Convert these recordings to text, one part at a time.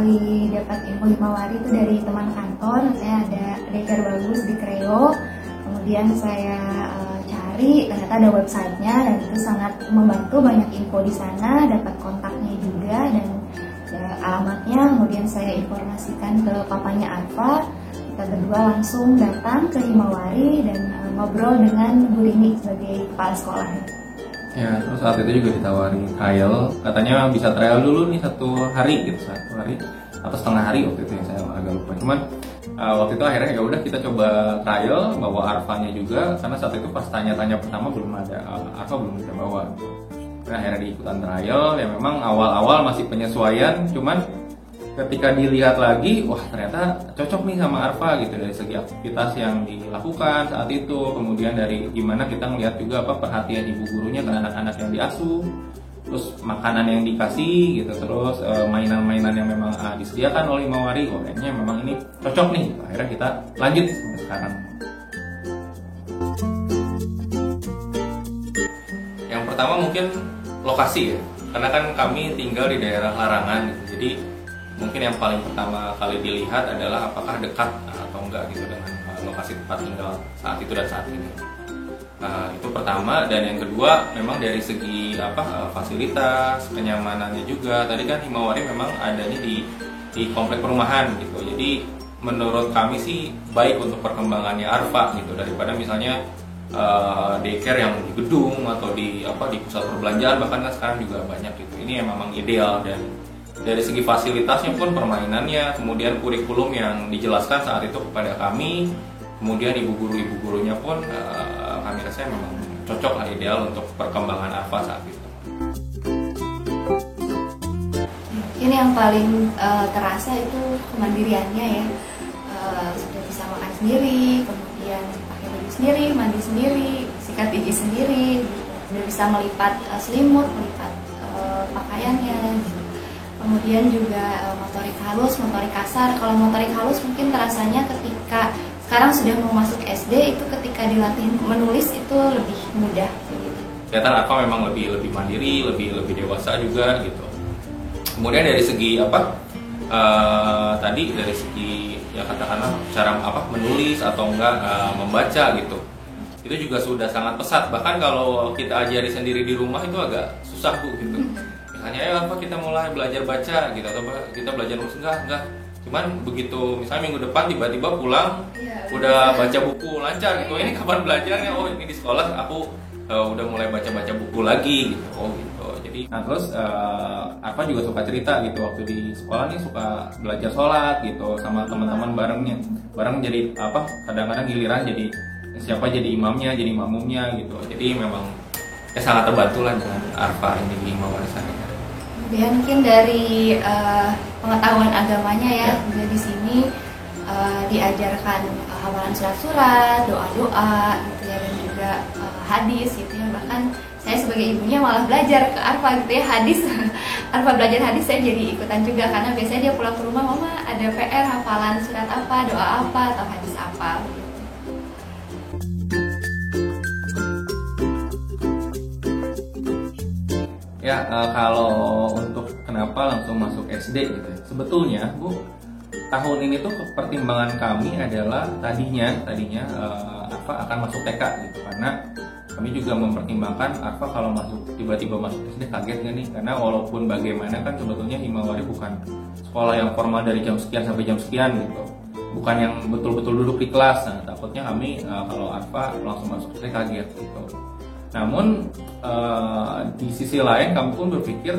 kali dapat info Himawari itu dari teman kantor. Saya ada daycare bagus di Kreo. Kemudian saya cari, ternyata ada websitenya dan itu sangat membantu, banyak info di sana, dapat kontaknya juga dan alamatnya. Kemudian saya informasikan ke papanya Arfa. Kita berdua langsung datang ke Himawari dan ngobrol dengan Bu Rini sebagai kepala sekolah. Ya, terus saat itu juga ditawari trial, katanya bisa trial dulu nih 1 hari gitu, 1 hari atau setengah hari waktu itu ya, saya agak lupa. Cuman waktu itu akhirnya ya udah kita coba trial, bawa Arfanya juga, karena saat itu pas tanya-tanya pertama belum ada, Arfa belum bisa bawa. Nah, akhirnya diikutan trial, ya memang awal-awal masih penyesuaian, cuman ketika dilihat lagi, wah ternyata cocok nih sama Arfa gitu, dari segi aktivitas yang dilakukan saat itu, kemudian dari gimana kita ngelihat juga perhatian ibu gurunya ke anak-anak yang diasuh, terus makanan yang dikasih gitu, terus mainan-mainan yang memang disediakan oleh Himawari, kayaknya memang ini cocok nih. Akhirnya kita lanjut sampai sekarang. Yang pertama mungkin lokasi ya, karena kan kami tinggal di daerah Larangan gitu, jadi mungkin yang paling pertama kali dilihat adalah apakah dekat atau enggak gitu dengan lokasi tempat tinggal saat itu dan saat ini. Itu pertama, dan yang kedua memang dari segi fasilitas, kenyamanannya juga. Tadi kan Himawari memang adanya di komplek perumahan gitu. Jadi menurut kami sih baik untuk perkembangannya Arfa gitu, daripada misalnya daycare yang di gedung atau di pusat perbelanjaan, bahkan kan sekarang juga banyak gitu. Ini yang memang ideal, dan dari segi fasilitasnya pun, permainannya, kemudian kurikulum yang dijelaskan saat itu kepada kami, kemudian ibu gurunya pun kami rasa memang cocok lah, ideal untuk perkembangan Arfa saat itu. Ini yang paling terasa itu kemandiriannya ya, sudah bisa makan sendiri, kemudian pakai baju sendiri, mandi sendiri, sikat gigi sendiri, sudah bisa melipat selimut, melipat pakaiannya gitu. Kemudian juga motorik halus, motorik kasar. Kalau motorik halus mungkin terasanya ketika sekarang sudah mau masuk SD, itu ketika dilatih menulis itu lebih mudah. Kelihatan Arfa memang lebih mandiri, lebih dewasa juga gitu. Kemudian dari segi tadi dari segi ya katakanlah cara menulis atau enggak membaca gitu, itu juga sudah sangat pesat. Bahkan kalau kita ajari sendiri di rumah itu agak susah Bu gitu. Misalnya ya kita mulai belajar baca gitu, atau kita belajar nulis, enggak. Cuman begitu misalnya minggu depan tiba-tiba pulang udah baca buku lancar gitu. Ini kapan belajarnya? Oh ini di sekolah aku udah mulai baca buku lagi gitu. Oh gitu. Jadi terus Arfa juga suka cerita gitu, waktu di sekolah nih suka belajar sholat gitu sama teman-teman bareng jadi kadang-kadang giliran jadi siapa jadi imamnya, jadi makmumnya gitu. Jadi memang sangat terbantu lah dengan Arfa ini di Himawari sana. Kemudian mungkin dari pengetahuan agamanya ya, juga di sini diajarkan hafalan surat-surat, doa-doa gitu ya, dan juga hadis gitu ya. Bahkan saya sebagai ibunya malah belajar ke Arfa gitu ya, hadis. Arfa belajar hadis, saya jadi ikutan juga, karena biasanya dia pulang ke rumah, mama ada PR hafalan surat apa, doa apa, atau hadis apa gitu. Ya, kalau untuk kenapa langsung masuk SD gitu ya. Sebetulnya Bu, tahun ini tuh pertimbangan kami adalah tadinya Arfa akan masuk TK gitu, karena kami juga mempertimbangkan Arfa kalau tiba-tiba masuk SD kaget nggak nih, karena walaupun bagaimana kan sebetulnya Himawari bukan sekolah yang formal dari jam sekian sampai jam sekian gitu, bukan yang betul-betul duduk di kelas. Nah, takutnya kami kalau Arfa langsung masuk SD kaget gitu. Namun di sisi lain kami pun berpikir,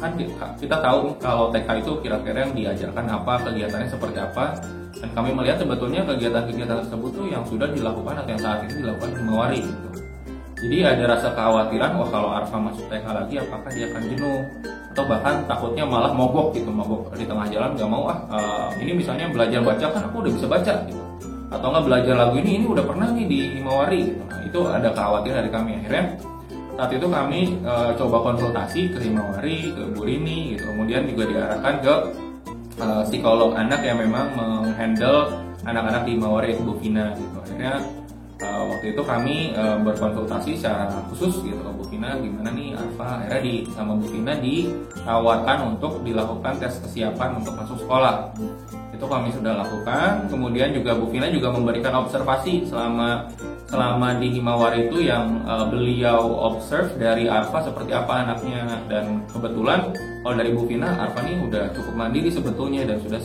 kan kita tahu kalau TK itu kira-kira yang diajarkan apa, kegiatannya seperti apa, dan kami melihat sebetulnya kegiatan-kegiatan tersebut tuh yang sudah dilakukan atau yang saat ini dilakukan Himawari gitu. Jadi ada rasa kekhawatiran, wah kalau Arfa masuk TK lagi apakah dia akan jenuh, atau bahkan takutnya malah mogok di tengah jalan, nggak mau ini misalnya belajar baca kan aku udah bisa baca gitu, atau nggak belajar lagu ini udah pernah nih di Himawari gitu. Nah, itu ada kekhawatiran dari kami. Akhirnya saat itu kami coba konsultasi ke Himawari, ke Bu Rini gitu. Kemudian juga diarahkan ke psikolog anak yang memang menghandle anak-anak di Himawari, itu Bu Vina gitu. Akhirnya waktu itu kami berkonsultasi secara khusus gitu ke Bu Vina, gimana nih Arfa. Akhirnya sama Bu Vina ditawarkan untuk dilakukan tes kesiapan untuk masuk sekolah. Itu kami sudah lakukan. Kemudian juga Bu Vina juga memberikan observasi selama di Himawari itu yang beliau observe dari Arfa seperti apa anaknya. Dan kebetulan kalau dari Bu Vina, Arfa nih udah cukup mandiri sebetulnya dan sudah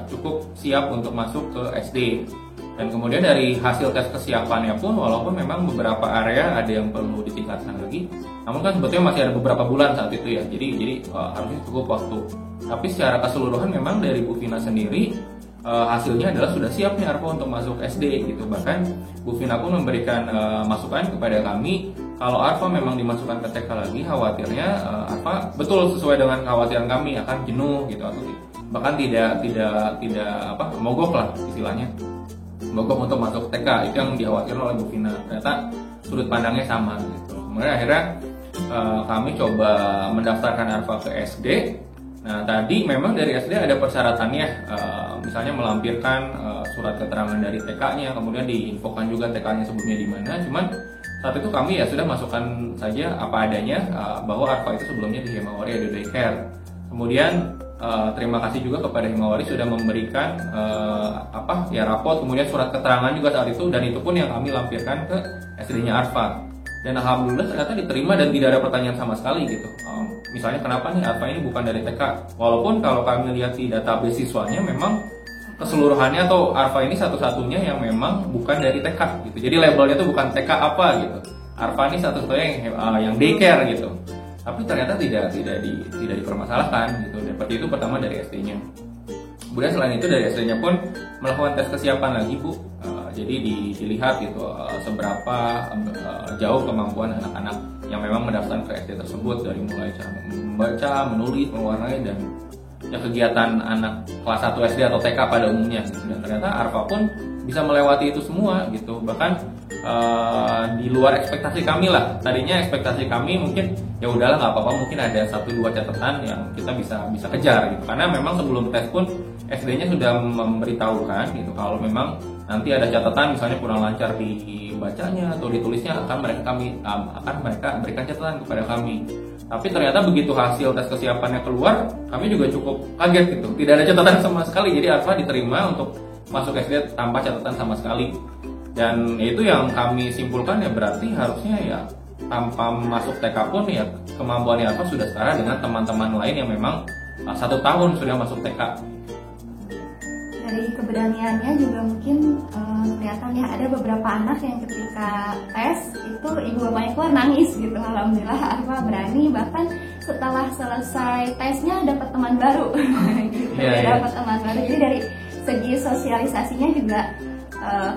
cukup siap untuk masuk ke SD. Dan kemudian dari hasil tes kesiapannya pun, walaupun memang beberapa area ada yang perlu ditingkatkan lagi, namun kan sebetulnya masih ada beberapa bulan saat itu ya, jadi harusnya cukup waktu. Tapi secara keseluruhan memang dari Bu Vina sendiri hasilnya adalah sudah siap nih Arfa untuk masuk SD gitu. Bahkan Bu Vina pun memberikan masukan kepada kami kalau Arfa memang dimasukkan ke TK lagi, khawatirnya Arfa betul sesuai dengan kekhawatiran kami akan jenuh gitu, atau bahkan tidak mogok lah istilahnya, mogok untuk masuk TK. Itu yang dikhawatirkan oleh Bu Vina. Ternyata sudut pandangnya sama gitu. Kemudian akhirnya kami coba mendaftarkan Arfa ke SD. Nah tadi memang dari SD ada persyaratannya, misalnya melampirkan surat keterangan dari TK-nya, kemudian diinfokan juga TK-nya sebelumnya di mana. Cuman saat itu kami ya sudah masukkan saja apa adanya, bahwa Arfa itu sebelumnya di Himawari Edu Daycare. Kemudian terima kasih juga kepada Himawari sudah memberikan rapot, kemudian surat keterangan juga saat itu, dan itu pun yang kami lampirkan ke SD-nya Arfa. Dan alhamdulillah ternyata diterima dan tidak ada pertanyaan sama sekali gitu. Misalnya kenapa nih Arfa ini bukan dari TK? Walaupun kalau kami lihat di database siswanya memang keseluruhannya atau Arfa ini satu-satunya yang memang bukan dari TK gitu. Jadi labelnya itu bukan TK apa gitu. Arfa ini satu-satunya yang daycare gitu. Tapi ternyata tidak dipermasalahkan gitu. Dan seperti itu pertama dari SD-nya. Kemudian selain itu dari SD-nya pun melakukan tes kesiapan lagi Bu. Jadi dilihat gitu seberapa jauh kemampuan anak-anak yang memang mendaftar ke SD tersebut, dari mulai cara membaca, menulis, mewarnai, dan ya kegiatan anak kelas 1 SD atau TK pada umumnya gitu. Dan ternyata Arfa pun bisa melewati itu semua gitu. Bahkan di luar ekspektasi kami lah. Tadinya ekspektasi kami mungkin ya udahlah nggak apa-apa, mungkin ada 1-2 catatan yang kita bisa kejar gitu. Karena memang sebelum tes pun SD-nya sudah memberitahukan gitu kalau memang nanti ada catatan misalnya kurang lancar di bacanya atau ditulisnya akan mereka berikan catatan kepada kami. Tapi ternyata begitu hasil tes kesiapannya keluar, kami juga cukup kaget gitu. Tidak ada catatan sama sekali. Jadi Arfa diterima untuk masuk SD tanpa catatan sama sekali. Dan itu yang kami simpulkan ya, berarti harusnya ya tanpa masuk TK pun ya kemampuannya Arfa sudah setara dengan teman-teman lain yang memang 1 tahun sudah masuk TK. Dari keberaniannya juga mungkin kelihatan ya, ada beberapa anak yang ketika tes itu ibu bapaknya keluar nangis gitu. Alhamdulillah Arfa berani, bahkan setelah selesai tesnya dapat teman baru gitu. Dapat teman baru. Jadi dari segi sosialisasinya juga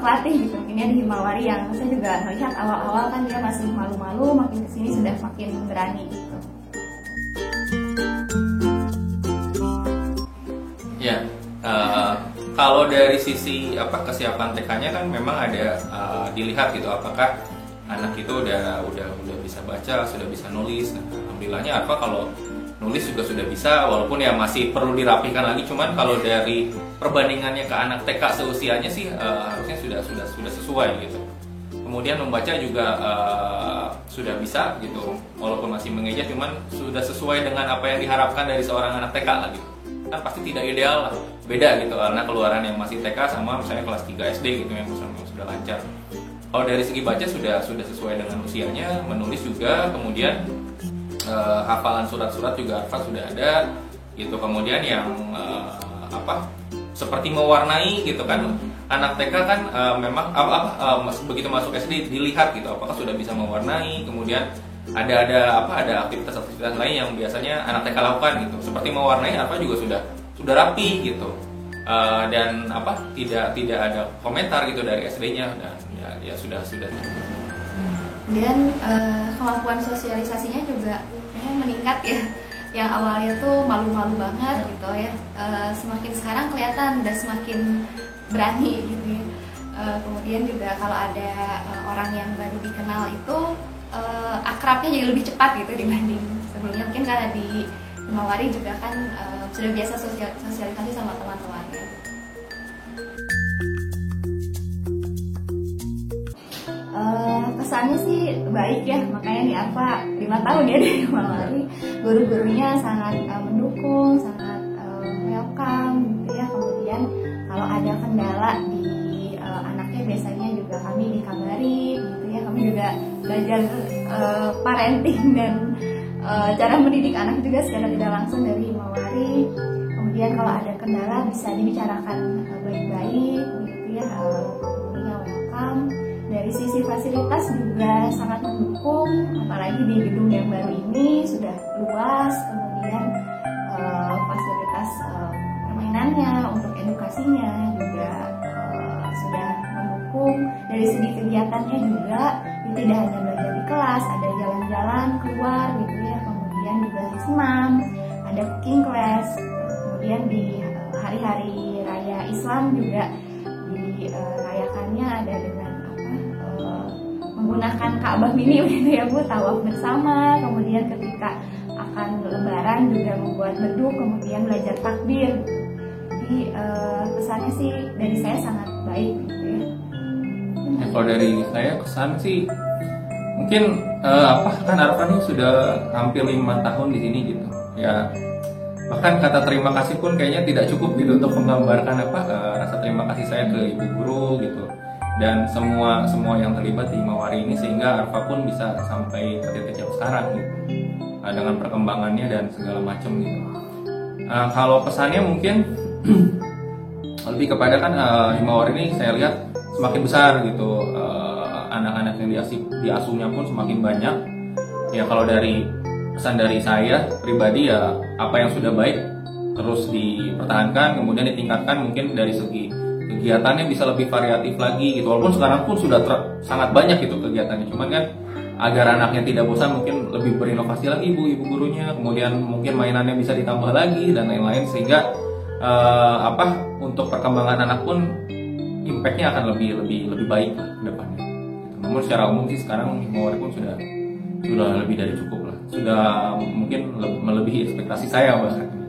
kelatih gitu. Ini di Himawari yang saya juga melihat awal-awal kan dia masih malu-malu, makin kesini sudah makin berani gitu. Ya. Kalau dari sisi kesiapan TK-nya kan memang ada dilihat gitu apakah anak itu udah bisa baca, sudah bisa nulis. Nah, alhamdulillahnya Arfa kalau nulis juga sudah bisa, walaupun ya masih perlu dirapihkan lagi. Cuman kalau dari perbandingannya ke anak TK seusianya sih harusnya sudah sesuai gitu. Kemudian membaca juga sudah bisa gitu, walaupun masih mengeja, cuman sudah sesuai dengan apa yang diharapkan dari seorang anak TK lah gitu. Kan pasti tidak ideal lah, beda gitu karena keluaran yang masih TK sama misalnya kelas 3 SD gitu yang sudah lancar. Kalau dari segi baca sudah sesuai dengan usianya, menulis juga, kemudian hafalan surat-surat juga Arfa sudah ada gitu. Kemudian yang seperti mewarnai gitu kan, anak TK kan memang begitu masuk SD dilihat gitu apakah sudah bisa mewarnai. Kemudian ada aktivitas-aktivitas lain yang biasanya anak TK lakukan gitu, seperti mewarnai apa juga sudah rapi gitu. Dan tidak ada komentar gitu dari SD-nya, dan ya sudah. Dan kemampuan sosialisasinya juga meningkat ya. Yang awalnya tuh malu-malu banget gitu ya, semakin sekarang kelihatan udah semakin berani gitu ya. Kemudian juga kalau ada orang yang baru dikenal itu akrabnya jadi lebih cepat gitu dibanding sebelumnya. Mungkin karena di Himawari juga kan sudah biasa sosialisasi sama teman-temannya. kesannya sih baik ya, makanya nih Arfa 5 tahun ya di Himawari, guru-gurunya sangat mendukung, sangat welcome gitu ya. Kemudian kalau ada kendala di anaknya biasanya juga kami dikabari gitu ya, kami juga belajar parenting dan cara mendidik anak juga secara tidak langsung dari Himawari. Kemudian kalau ada kendala bisa dibicarakan baik-baik gitu ya, gurunya welcome. Dari sisi fasilitas juga sangat mendukung, apalagi di gedung yang baru ini sudah luas, kemudian fasilitas permainannya untuk edukasinya juga sudah mendukung. Dari segi kegiatannya juga tidak hanya belajar di kelas, ada jalan-jalan keluar gitu ya, kemudian juga senam, ada cooking class, kemudian di hari-hari raya Islam juga dirayakannya ada dengan menggunakan Ka'bah mini gitu ya Bu, tawaf bersama, kemudian ketika akan lebaran juga membuat beduk, kemudian belajar takbir. Jadi kesannya sih dari saya sangat baik gitu ya. Kalau dari saya kesan sih mungkin kan Arfa ini sudah hampir 5 tahun di sini gitu ya, bahkan kata terima kasih pun kayaknya tidak cukup gitu untuk menggambarkan rasa terima kasih saya ke ibu guru gitu dan semua yang terlibat di Himawari ini, sehingga Arfa pun bisa sampai ke titik yang sekarang gitu dengan perkembangannya dan segala macam gitu. Kalau pesannya mungkin lebih kepada kan Himawari ini saya lihat semakin besar gitu, anak-anak yang diasuhnya pun semakin banyak ya. Kalau dari pesan dari saya pribadi ya, apa yang sudah baik terus dipertahankan, kemudian ditingkatkan, mungkin dari segi kegiatannya bisa lebih variatif lagi gitu, walaupun sekarang pun sudah sangat banyak gitu kegiatannya, cuman kan agar anaknya tidak bosan mungkin lebih berinovasi lagi ibu gurunya, kemudian mungkin mainannya bisa ditambah lagi dan lain-lain, sehingga untuk perkembangan anak pun impactnya akan lebih baik lah ke depannya. Namun secara umum sih sekarang Himawari pun sudah lebih dari cukup lah, sudah mungkin melebihi ekspektasi saya bahkan.